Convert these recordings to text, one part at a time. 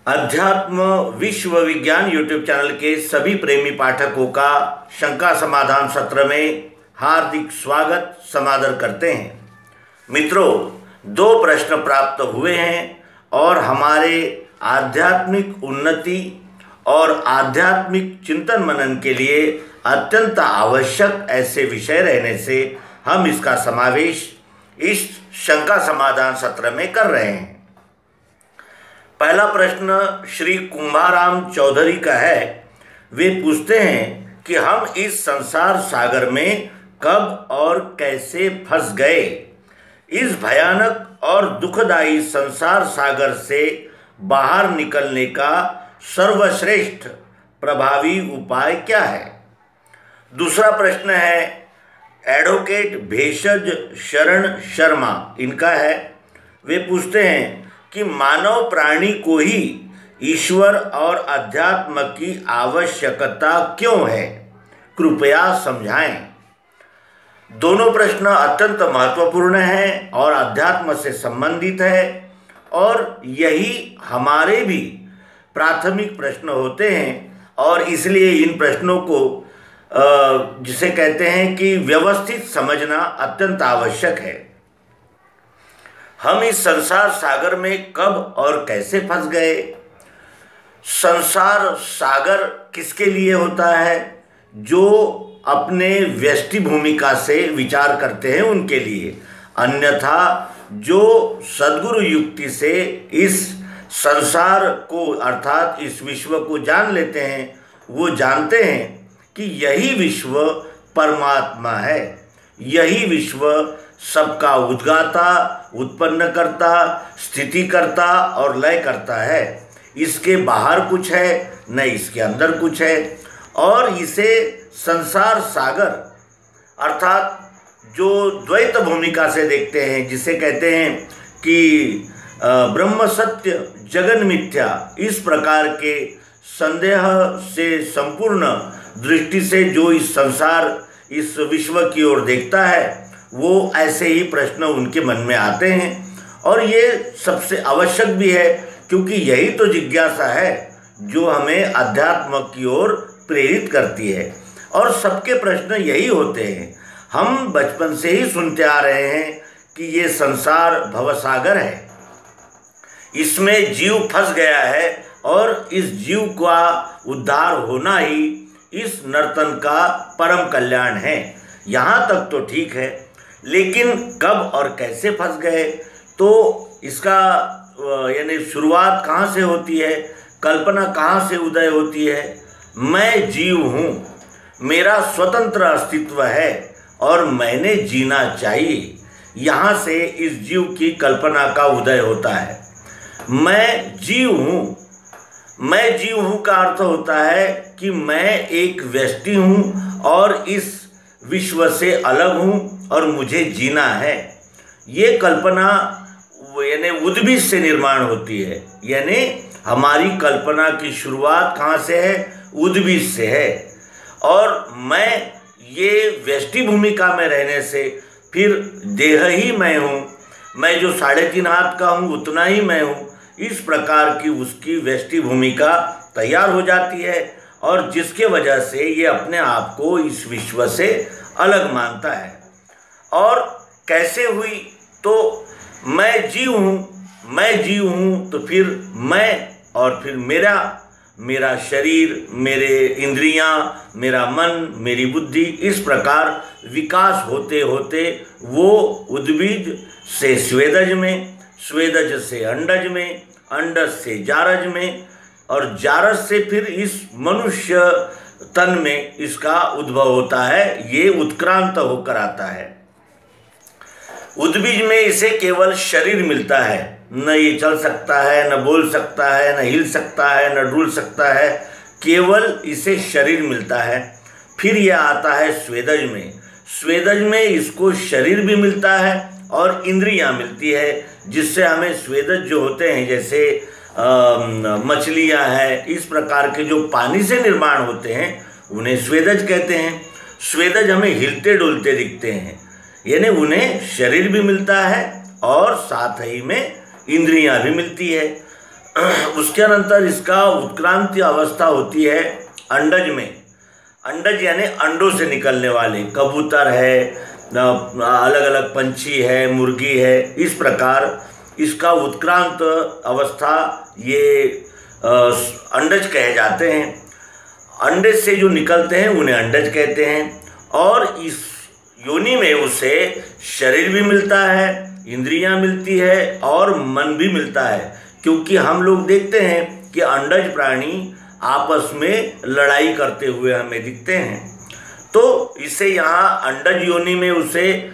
अध्यात्म विश्व विज्ञान यूट्यूब चैनल के सभी प्रेमी पाठकों का शंका समाधान सत्र में हार्दिक स्वागत समादर करते हैं। मित्रों, दो प्रश्न प्राप्त हुए हैं और हमारे आध्यात्मिक उन्नति और आध्यात्मिक चिंतन मनन के लिए अत्यंत आवश्यक ऐसे विषय रहने से हम इसका समावेश इस शंका समाधान सत्र में कर रहे हैं। पहला प्रश्न श्री कुंभाराम चौधरी का है। वे पूछते हैं कि हम इस संसार सागर में कब और कैसे फंस गए। इस भयानक और दुखदायी संसार सागर से बाहर निकलने का सर्वश्रेष्ठ प्रभावी उपाय क्या है। दूसरा प्रश्न है एडवोकेट भेषज शरण शर्मा इनका है। वे पूछते हैं कि मानव प्राणी को ही ईश्वर और अध्यात्म की आवश्यकता क्यों है, कृपया समझाएं। दोनों प्रश्न अत्यंत महत्वपूर्ण हैं और अध्यात्म से संबंधित है और यही हमारे भी प्राथमिक प्रश्न होते हैं और इसलिए इन प्रश्नों को जिसे कहते हैं कि व्यवस्थित समझना अत्यंत आवश्यक है। हम इस संसार सागर में कब और कैसे फंस गए। संसार सागर किसके लिए होता है? जो अपने व्यष्टि भूमिका से विचार करते हैं उनके लिए, अन्यथा जो सद्गुरु युक्ति से इस संसार को अर्थात इस विश्व को जान लेते हैं, वो जानते हैं कि यही विश्व परमात्मा है, यही विश्व सबका उद्गाता, उत्पन्न करता, स्थिति करता और लय करता है। इसके बाहर कुछ है न इसके अंदर कुछ है और इसे संसार सागर अर्थात जो द्वैत भूमिका से देखते हैं, जिसे कहते हैं कि ब्रह्म सत्य जगन मिथ्या, इस प्रकार के संदेह से संपूर्ण दृष्टि से जो इस संसार इस विश्व की ओर देखता है, वो ऐसे ही प्रश्न उनके मन में आते हैं और ये सबसे आवश्यक भी है, क्योंकि यही तो जिज्ञासा है जो हमें अध्यात्म की ओर प्रेरित करती है। और सबके प्रश्न यही होते हैं। हम बचपन से ही सुनते आ रहे हैं कि ये संसार भवसागर है, इसमें जीव फंस गया है और इस जीव का उद्धार होना ही इस नर्तन का परम कल्याण है। यहाँ तक तो ठीक है, लेकिन कब और कैसे फंस गए, तो इसका यानी शुरुआत कहाँ से होती है, कल्पना कहाँ से उदय होती है। मैं जीव हूँ, मेरा स्वतंत्र अस्तित्व है और मैंने जीना चाहिए, यहाँ से इस जीव की कल्पना का उदय होता है। मैं जीव हूँ, मैं जीव हूँ का अर्थ होता है कि मैं एक व्यष्टि हूँ और इस विश्व से अलग हूँ और मुझे जीना है। ये कल्पना यानी उद्भिद से निर्माण होती है, यानी हमारी कल्पना की शुरुआत कहाँ से है? उद्भिद से है। और मैं ये व्यष्टि भूमिका में रहने से फिर देह ही मैं हूँ, मैं जो 3.5 हाथ का हूँ उतना ही मैं हूँ, इस प्रकार की उसकी व्यष्टि भूमिका तैयार हो जाती है और जिसके वजह से ये अपने आप को इस विश्व से अलग मानता है। और कैसे हुई? तो मैं जीव हूँ, मैं जीव हूँ तो फिर मैं और फिर मेरा शरीर, मेरे इंद्रियाँ, मेरा मन, मेरी बुद्धि, इस प्रकार विकास होते होते वो उद्भिद से स्वेदज में, स्वेदज से अंडज में, अंडज से जारज में और जारज से फिर इस मनुष्य तन में इसका उद्भव होता है। ये उत्क्रांत होकर आता है। उद्भिज में इसे केवल शरीर मिलता है, न ये चल सकता है, न बोल सकता है, न हिल सकता है, न डुल सकता है, केवल इसे शरीर मिलता है। फिर यह आता है स्वेदज में, स्वेदज में इसको शरीर भी मिलता है और इंद्रियां मिलती है, जिससे हमें स्वेदज जो होते हैं जैसे मछलियां हैं, इस प्रकार के जो पानी से निर्माण होते हैं उन्हें स्वेदज कहते हैं। स्वेदज हमें हिलते डुलते दिखते हैं, यानी उन्हें शरीर भी मिलता है और साथ ही में इंद्रियां भी मिलती है। उसके अनंतर इसका उत्क्रांति अवस्था होती है अंडज में। अंडज यानी अंडों से निकलने वाले, कबूतर है, अलग अलग पंछी है, मुर्गी है, इस प्रकार इसका उत्क्रांत अवस्था ये अंडज कहे जाते हैं। अंडे से जो निकलते हैं उन्हें अंडज कहते हैं। और इस योनि में उसे शरीर भी मिलता है, इंद्रियां मिलती है और मन भी मिलता है, क्योंकि हम लोग देखते हैं कि अंडज प्राणी आपस में लड़ाई करते हुए हमें दिखते हैं। तो इसे यहाँ अंडज योनि में उसे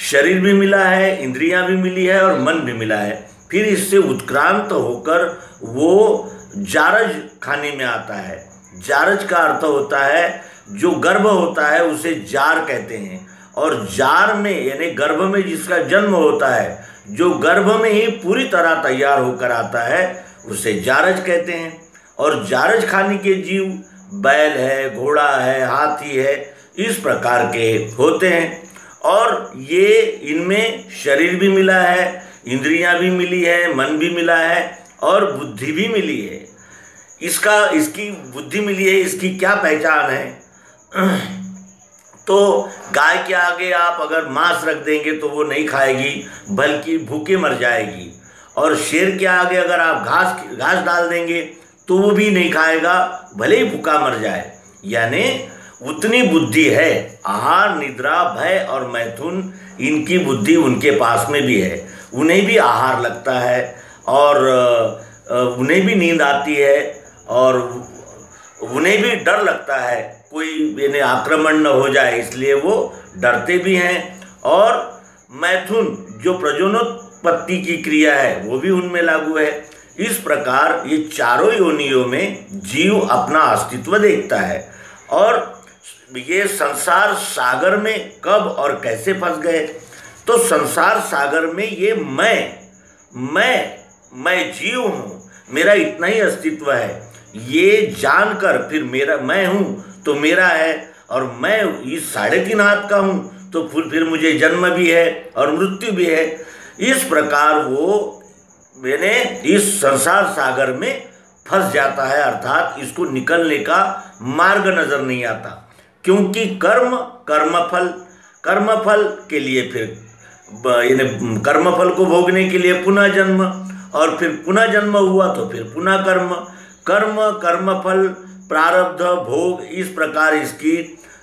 शरीर भी मिला है, इंद्रियां भी मिली है और मन भी मिला है। फिर इससे उत्क्रांत होकर वो जारज खाने में आता है। जारज का अर्थ होता है जो गर्भ होता है उसे जार कहते हैं। और जार में यानी गर्भ में जिसका जन्म होता है, जो गर्भ में ही पूरी तरह तैयार होकर आता है, उसे जारज कहते हैं। और जारज खाने के जीव बैल है, घोड़ा है, हाथी है, इस प्रकार के होते हैं। और ये इनमें शरीर भी मिला है, इंद्रियां भी मिली है, मन भी मिला है और बुद्धि भी मिली है। इसकी बुद्धि मिली है, इसकी क्या पहचान है? तो गाय के आगे आप अगर मांस रख देंगे तो वो नहीं खाएगी, बल्कि भूखे मर जाएगी। और शेर के आगे अगर आप घास डाल देंगे तो वो भी नहीं खाएगा, भले ही भूखा मर जाए। यानी उतनी बुद्धि है। आहार, निद्रा, भय और मैथुन, इनकी बुद्धि उनके पास में भी है। उन्हें भी आहार लगता है और उन्हें भी नींद आती है और उन्हें भी डर लगता है, कोई इन्हें आक्रमण न हो जाए, इसलिए वो डरते भी हैं। और मैथुन जो प्रजननोत्पत्ति की क्रिया है वो भी उनमें लागू है। इस प्रकार ये चारों योनियों में जीव अपना अस्तित्व देखता है। और ये संसार सागर में कब और कैसे फंस गए? तो संसार सागर में ये मैं जीव हूँ, मेरा इतना ही अस्तित्व है, ये जानकर फिर मेरा मैं हूँ तो मेरा है, और मैं इस 3.5 हाथ का हूँ तो फिर मुझे जन्म भी है और मृत्यु भी है। इस प्रकार वो मैंने इस संसार सागर में फंस जाता है, अर्थात इसको निकलने का मार्ग नजर नहीं आता। क्योंकि कर्मफल के लिए फिर कर्मफल को भोगने के लिए पुनः जन्म, और फिर पुनः जन्म हुआ तो फिर पुनः कर्मफल, प्रारब्ध, भोग, इस प्रकार इसकी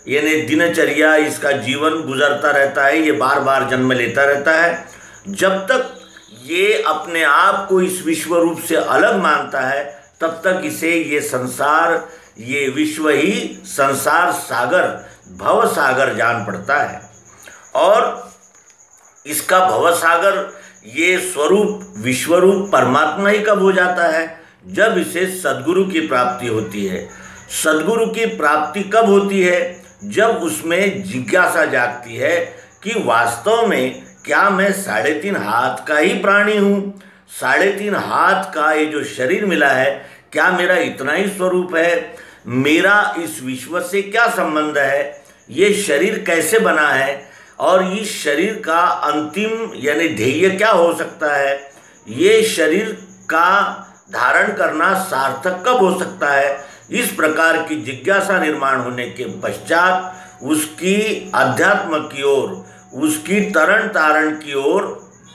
यानी दिनचर्या, इसका जीवन गुजरता रहता है। ये बार बार जन्म लेता रहता है। जब तक ये अपने आप को इस विश्व रूप से अलग मानता है, तब तक इसे ये संसार, ये विश्व ही संसार सागर, भव सागर जान पड़ता है। और इसका भव सागर ये स्वरूप, विश्वरूप परमात्मा ही कब हो जाता है? जब इसे सद्गुरु की प्राप्ति होती है। सद्गुरु की प्राप्ति कब होती है? जब उसमें जिज्ञासा जागती है कि वास्तव में क्या मैं 3.5 हाथ का ही प्राणी हूँ? 3.5 हाथ का ये जो शरीर मिला है, क्या मेरा इतना ही स्वरूप है? मेरा इस विश्व से क्या संबंध है? ये शरीर कैसे बना है? और इस शरीर का अंतिम यानी ध्येय क्या हो सकता है? ये शरीर का धारण करना सार्थक कब हो सकता है? इस प्रकार की जिज्ञासा निर्माण होने के पश्चात उसकी अध्यात्म की ओर, उसकी तरण तारण की ओर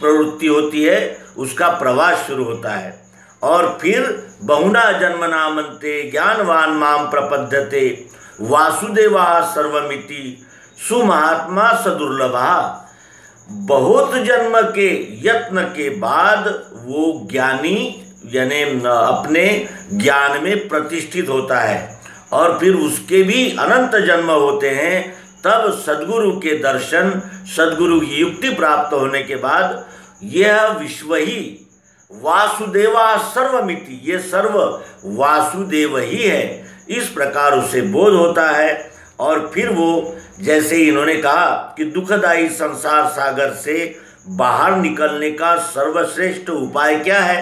प्रवृत्ति होती है, उसका प्रवास शुरू होता है। और फिर बहुना जन्मनामन्ते ज्ञानवान माम प्रपद्यते वासुदेवा सर्वमिति सुमहात्मा सदुर्लभा। बहुत जन्म के यत्न के बाद वो ज्ञानी यानी अपने ज्ञान में प्रतिष्ठित होता है, और फिर उसके भी अनंत जन्म होते हैं। तब सद्गुरु के दर्शन, सद्गुरु की युक्ति प्राप्त होने के बाद यह विश्व ही वासुदेवा सर्वमिति, ये सर्व वासुदेव ही है, इस प्रकार उसे बोध होता है। और फिर वो, जैसे इन्होंने कहा कि दुखदायी संसार सागर से बाहर निकलने का सर्वश्रेष्ठ उपाय क्या है,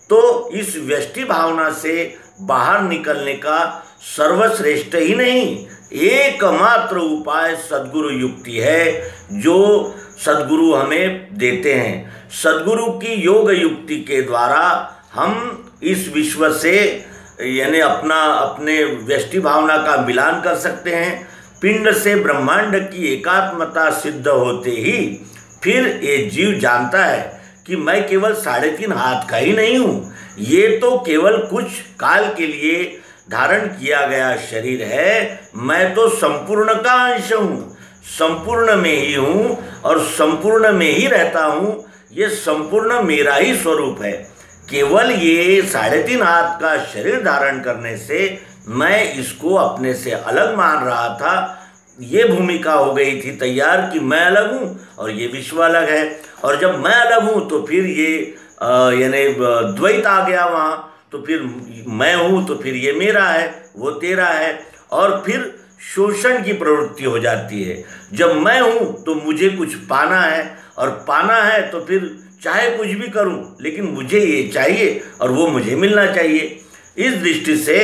तो इस व्यष्टि भावना से बाहर निकलने का सर्वश्रेष्ठ ही नहीं, एकमात्र उपाय सद्गुरु युक्ति है, जो सद्गुरु हमें देते हैं। सद्गुरु की योग युक्ति के द्वारा हम इस विश्व से यानी अपने व्यष्टि भावना का मिलान कर सकते हैं। पिंड से ब्रह्मांड की एकात्मता सिद्ध होते ही फिर ये जीव जानता है कि मैं केवल 3.5 हाथ का ही नहीं हूँ, ये तो केवल कुछ काल के लिए धारण किया गया शरीर है। मैं तो संपूर्ण का अंश हूँ, संपूर्ण में ही हूँ और संपूर्ण में ही रहता हूँ। ये संपूर्ण मेरा ही स्वरूप है। केवल ये 3.5 हाथ का शरीर धारण करने से मैं इसको अपने से अलग मान रहा था। ये भूमिका हो गई थी तैयार कि मैं अलग हूँ और ये विश्व अलग है। और जब मैं अलग हूँ तो फिर ये यानी द्वैत आ गया वहाँ। तो फिर मैं हूँ तो फिर ये मेरा है, वो तेरा है, और फिर शोषण की प्रवृत्ति हो जाती है। जब मैं हूँ तो मुझे कुछ पाना है, और पाना है तो फिर चाहे कुछ भी करूँ लेकिन मुझे ये चाहिए और वो मुझे मिलना चाहिए। इस दृष्टि से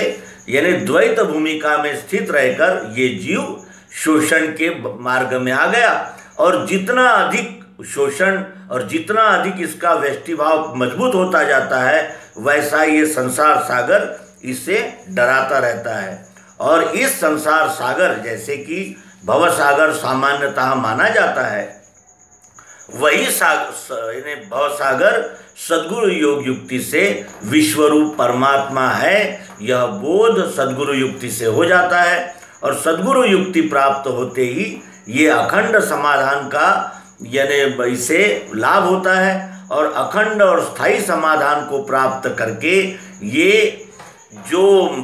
यानी द्वैत भूमिका में स्थित रहकर ये जीव शोषण के मार्ग में आ गया। और जितना अधिक शोषण और जितना अधिक इसका व्यष्टि भाव मजबूत होता जाता है, वैसा ये संसार सागर इसे डराता रहता है। और इस संसार सागर, जैसे कि भव सागर सामान्यतः माना जाता है, वही भव सागर सद्गुरु योग युक्ति से विश्वरूप परमात्मा है, यह बोध सद्गुरु युक्ति से हो जाता है। और सद्गुरु युक्ति प्राप्त होते ही ये अखंड समाधान का यानी इसे लाभ होता है। और अखंड और स्थायी समाधान को प्राप्त करके ये जो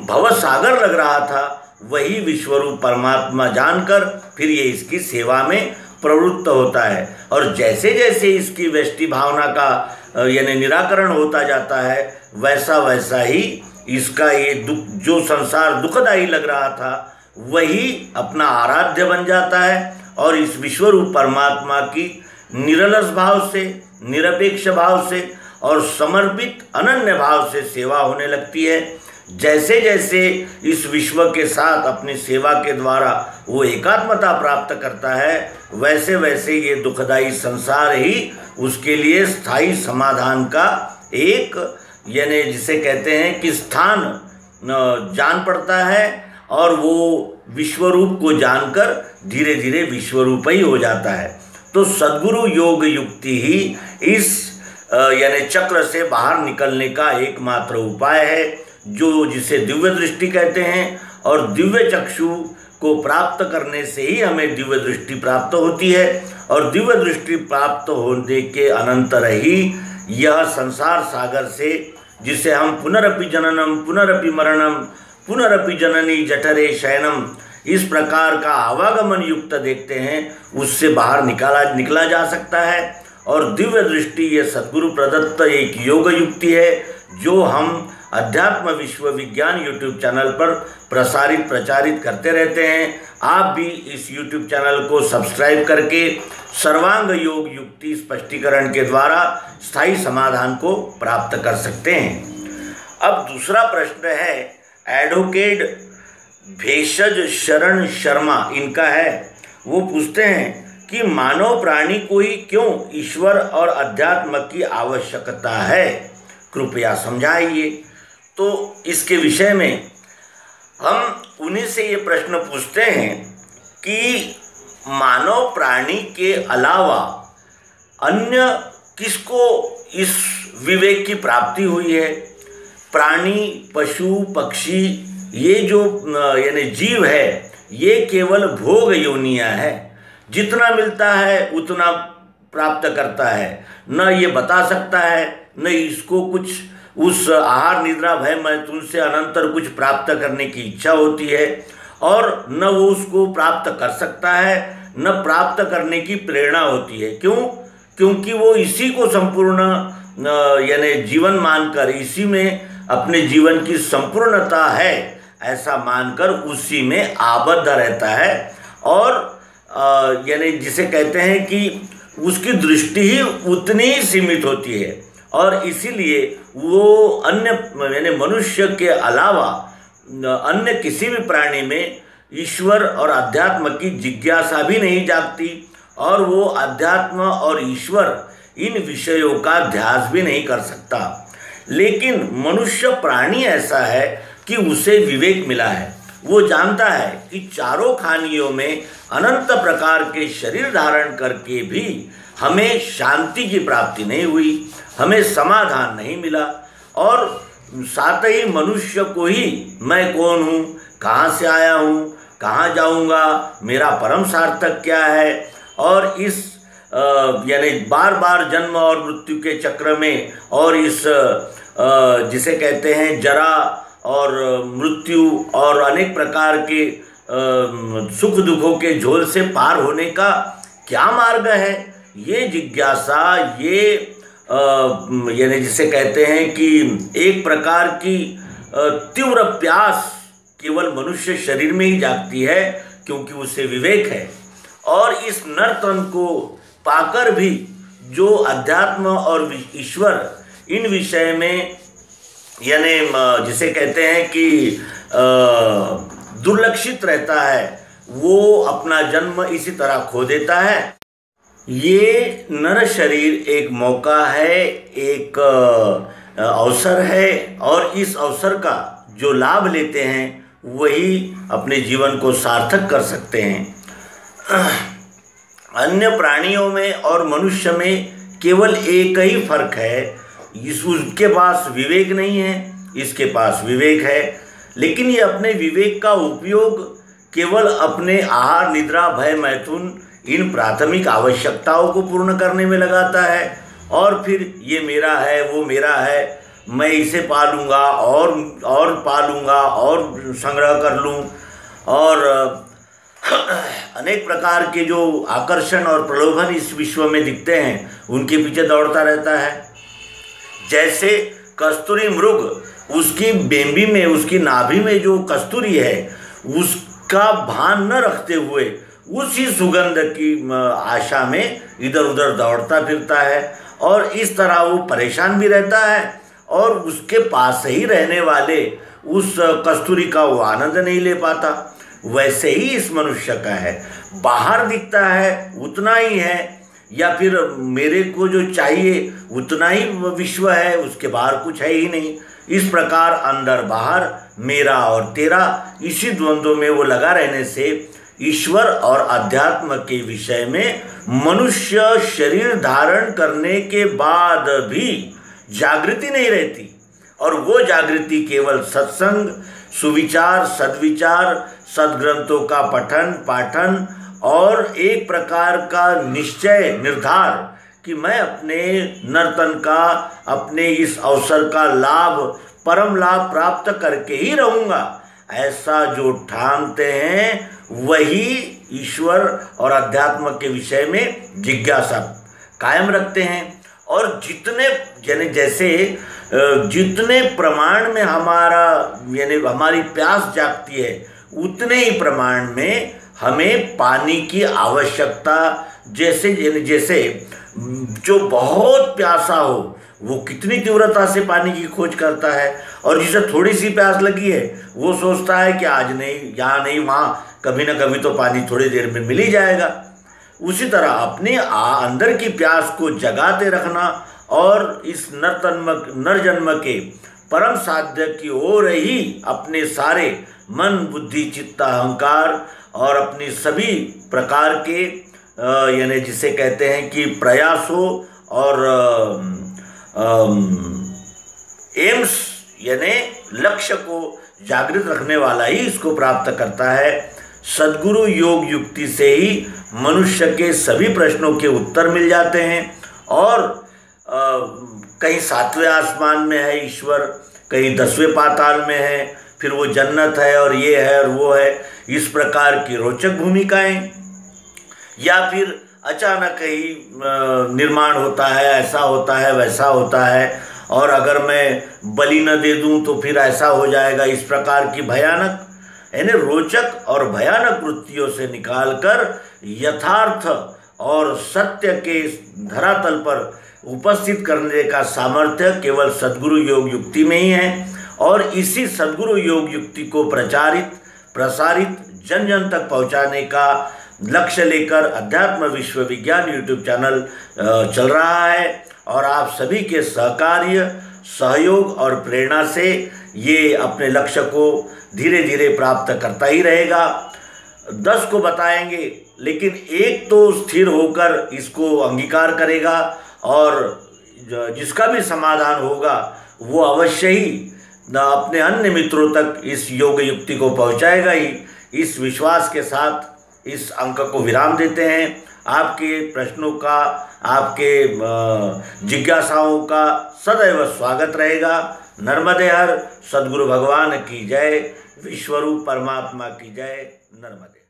भव सागर लग रहा था वही विश्वरूप परमात्मा जानकर फिर ये इसकी सेवा में प्रवृत्त होता है। और जैसे जैसे इसकी व्यष्टि भावना का यानी निराकरण होता जाता है, वैसा वैसा ही इसका ये दुख, जो संसार दुखदायी लग रहा था, वही अपना आराध्य बन जाता है। और इस विश्वरूप परमात्मा की निरलस भाव से, निरपेक्ष भाव से और समर्पित अनन्य भाव से सेवा होने लगती है। जैसे जैसे इस विश्व के साथ अपनी सेवा के द्वारा वो एकात्मता प्राप्त करता है, वैसे वैसे ये दुखदायी संसार ही उसके लिए स्थायी समाधान का एक यानी जिसे कहते हैं कि स्थान जान पड़ता है। और वो विश्वरूप को जानकर धीरे धीरे विश्वरूप ही हो जाता है। तो सद्गुरु योग युक्ति ही इस यानी चक्र से बाहर निकलने का एकमात्र उपाय है, जो जिसे दिव्य दृष्टि कहते हैं। और दिव्य चक्षु को प्राप्त करने से ही हमें दिव्य दृष्टि प्राप्त होती है। और दिव्य दृष्टि प्राप्त होने के अनंतर ही यह संसार सागर से, जिसे हम पुनरपि जननम पुनरपि मरणम पुनरपि जननी जठरे शयनम, इस प्रकार का आवागमन युक्त देखते हैं, उससे बाहर निकला जा सकता है। और दिव्य दृष्टि ये सद्गुरु प्रदत्त एक योग युक्ति है, जो हम अध्यात्म विश्व विज्ञान यूट्यूब चैनल पर प्रचारित करते रहते हैं। आप भी इस यूट्यूब चैनल को सब्सक्राइब करके सर्वांग योग युक्ति स्पष्टीकरण के द्वारा स्थायी समाधान को प्राप्त कर सकते हैं। अब दूसरा प्रश्न है एडवोकेट भेषज शरण शर्मा, इनका है। वो पूछते हैं कि मानव प्राणी को ही क्यों ईश्वर और अध्यात्म की आवश्यकता है, कृपया समझाइए। तो इसके विषय में हम उन्हीं से ये प्रश्न पूछते हैं कि मानव प्राणी के अलावा अन्य किसको इस विवेक की प्राप्ति हुई है। प्राणी, पशु, पक्षी, ये जो यानी जीव है, ये केवल भोग योनियां है। जितना मिलता है उतना प्राप्त करता है। न ये बता सकता है, न इसको कुछ उस आहार निद्रा भय मैं तुमसे अनंतर कुछ प्राप्त करने की इच्छा होती है, और न वो उसको प्राप्त कर सकता है, न प्राप्त करने की प्रेरणा होती है। क्यों? क्योंकि वो इसी को संपूर्ण यानी जीवन मानकर, इसी में अपने जीवन की संपूर्णता है ऐसा मानकर उसी में आबद्ध रहता है। और यानी जिसे कहते हैं कि उसकी दृष्टि ही उतनी ही सीमित होती है। और इसीलिए वो अन्य यानी मनुष्य के अलावा अन्य किसी भी प्राणी में ईश्वर और अध्यात्म की जिज्ञासा भी नहीं जागती, और वो अध्यात्म और ईश्वर इन विषयों का ध्यास भी नहीं कर सकता। लेकिन मनुष्य प्राणी ऐसा है कि उसे विवेक मिला है। वो जानता है कि चारों खानियों में अनंत प्रकार के शरीर धारण करके भी हमें शांति की प्राप्ति नहीं हुई, हमें समाधान नहीं मिला। और साथ ही मनुष्य को ही मैं कौन हूँ, कहाँ से आया हूँ, कहाँ जाऊँगा, मेरा परम सार्थक क्या है, और इस यानी बार बार जन्म और मृत्यु के चक्र में और इस जिसे कहते हैं जरा और मृत्यु और अनेक प्रकार के सुख दुखों के झोल से पार होने का क्या मार्ग है, ये जिज्ञासा, ये यानी जिसे कहते हैं कि एक प्रकार की तीव्र प्यास केवल मनुष्य शरीर में ही जागती है, क्योंकि उसे विवेक है। और इस नर तन को पाकर भी जो अध्यात्म और ईश्वर इन विषय में यानी जिसे कहते हैं कि दुर्लक्षित रहता है, वो अपना जन्म इसी तरह खो देता है। ये नर शरीर एक मौका है, एक अवसर है, और इस अवसर का जो लाभ लेते हैं वही अपने जीवन को सार्थक कर सकते हैं। अन्य प्राणियों में और मनुष्य में केवल एक ही फर्क है, उसके पास विवेक नहीं है, इसके पास विवेक है, लेकिन ये अपने विवेक का उपयोग केवल अपने आहार, निद्रा, भय, मैथुन इन प्राथमिक आवश्यकताओं को पूर्ण करने में लगाता है। और फिर ये मेरा है, वो मेरा है, मैं इसे पालूंगा और पालूंगा और संग्रह कर लूँ, और अनेक प्रकार के जो आकर्षण और प्रलोभन इस विश्व में दिखते हैं उनके पीछे दौड़ता रहता है। जैसे कस्तूरी मृग, उसकी बेंबी में, उसकी नाभि में जो कस्तूरी है उसका भान न रखते हुए उसी सुगंध की आशा में इधर उधर दौड़ता फिरता है, और इस तरह वो परेशान भी रहता है, और उसके पास ही रहने वाले उस कस्तूरी का वो आनंद नहीं ले पाता। वैसे ही इस मनुष्य का है, बाहर दिखता है उतना ही है, या फिर मेरे को जो चाहिए उतना ही विश्व है, उसके बाहर कुछ है ही नहीं। इस प्रकार अंदर बाहर, मेरा और तेरा, इसी द्वंद्व में वो लगा रहने से ईश्वर और अध्यात्म के विषय में मनुष्य शरीर धारण करने के बाद भी जागृति नहीं रहती। और वो जागृति केवल सत्संग, सुविचार, सद्विचार, सद्ग्रंथों का पठन पाठन और एक प्रकार का निश्चय, निर्धार कि मैं अपने नर्तन का, अपने इस अवसर का लाभ, परम लाभ प्राप्त करके ही रहूँगा, ऐसा जो ठानते हैं वही ईश्वर और अध्यात्म के विषय में जिज्ञासा कायम रखते हैं। और जितने यानी जैसे जितने प्रमाण में हमारा यानी हमारी प्यास जागती है, उतने ही प्रमाण में हमें पानी की आवश्यकता, जैसे जो बहुत प्यासा हो वो कितनी तीव्रता से पानी की खोज करता है, और जिसे थोड़ी सी प्यास लगी है वो सोचता है कि आज नहीं, यहाँ नहीं, वहाँ कभी ना कभी तो पानी थोड़ी देर में मिल ही जाएगा। उसी तरह अपने अंदर की प्यास को जगाते रखना और इस नर जन्म के परम साध्य की ओर ही अपने सारे मन, बुद्धि, चित्त, अहंकार और अपनी सभी प्रकार के यानी जिसे कहते हैं कि प्रयासों और एम्स यानी लक्ष्य को जागृत रखने वाला ही इसको प्राप्त करता है। सद्गुरु योग युक्ति से ही मनुष्य के सभी प्रश्नों के उत्तर मिल जाते हैं, और कहीं 7वें आसमान में है ईश्वर, कहीं 10वें पाताल में है, फिर वो जन्नत है और ये है और वो है, इस प्रकार की रोचक भूमिकाएं, या फिर अचानक ही निर्माण होता है, ऐसा होता है, वैसा होता है, और अगर मैं बलि न दे दूं तो फिर ऐसा हो जाएगा, इस प्रकार की भयानक यानी रोचक और भयानक वृत्तियों से निकालकर यथार्थ और सत्य के धरातल पर उपस्थित करने का सामर्थ्य केवल सद्गुरु योग युक्ति में ही है। और इसी सद्गुरु योग युक्ति को प्रसारित जन जन तक पहुंचाने का लक्ष्य लेकर अध्यात्म विश्व विज्ञान यूट्यूब चैनल चल रहा है, और आप सभी के सहकार्य सहयोग और प्रेरणा से ये अपने लक्ष्य को धीरे धीरे प्राप्त करता ही रहेगा। 10 को बताएंगे, लेकिन एक तो स्थिर होकर इसको अंगीकार करेगा और जिसका भी समाधान होगा वो अवश्य ही अपने अन्य मित्रों तक इस योग युक्ति को पहुंचाएगा ही। इस विश्वास के साथ इस अंक को विराम देते हैं। आपके प्रश्नों का, आपके जिज्ञासाओं का सदैव स्वागत रहेगा। नर्मदे हर। सद्गुरु भगवान की जय। विश्वरूप परमात्मा की जय। नर्मदे।